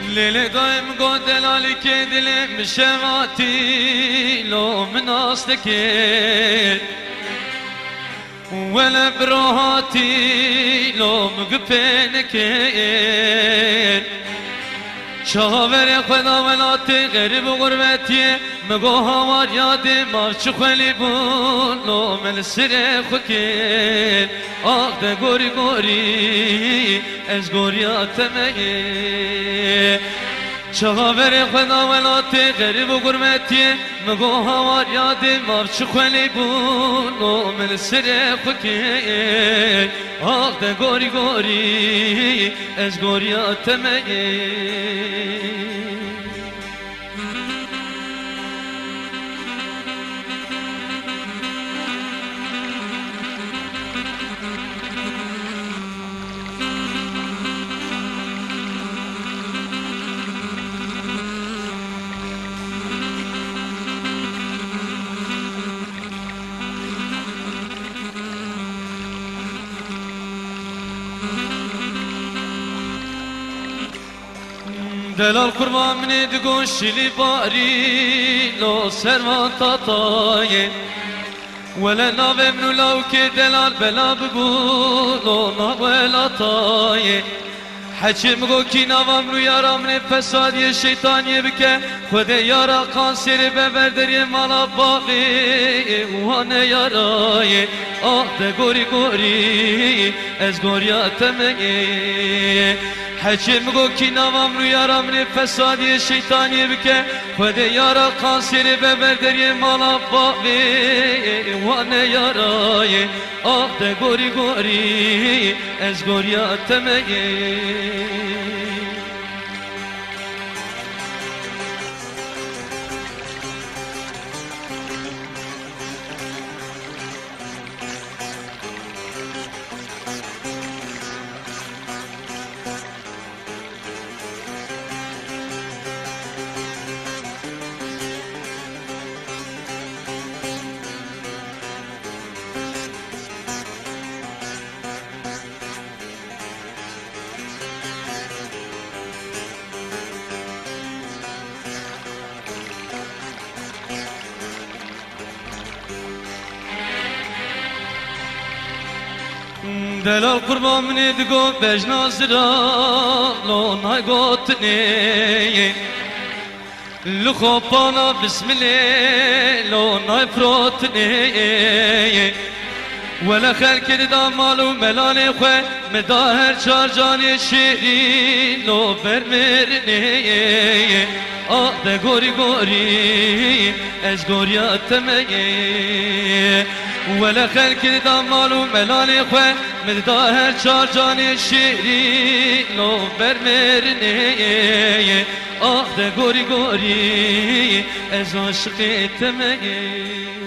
لیل دایم گو دلالی که دلم شواتی لو من اصل کرد ولا بروحاتي لو مقفين كير شاور خدا ولاتي غريب غربتي مگو هوار یادی مارچ خلی بون لو من سر خکیر آق ده گوری گوری از گوریات مگه شاور خدا ولاتی غریب و گرمتی مگو هوار یادی مارچ خلی بون لو من سر خکیر آق ده گوری گوری از گوریات مگه دلال قربان منی دگون شلی باری لو سروان تاتای ولا ناو منو لو که دلال بلا بگو لو ناو تای حچی مگو کی ناو منو یارا من فسادی شیطانی بکه خود یارا کانسر ببردری مالا باقی وانه یارای آه ده گوری گوری از گوریات مگه حچی مگو کی نوام رو یارا من فسادی شیطانی بکه خود یارا کانسر ببردری مالا باقی وانه یارای آه ده گوری گوری از گوریات مگه دلال قربان منی دگو بجنا زرا لو نای گوتنی لخو پانا بسم الله لو نای فروتنی ولا خلق دا مالو ملانی خواه مدا هر چار جانی شیری لو برمرنی آه ده گوری گوری از گوریات مگه ولا خلق دا مالو ملانی خواه مدا هر چار جانی شیری لو برمرنی آه ده گوری گوری از عاشقیت مگه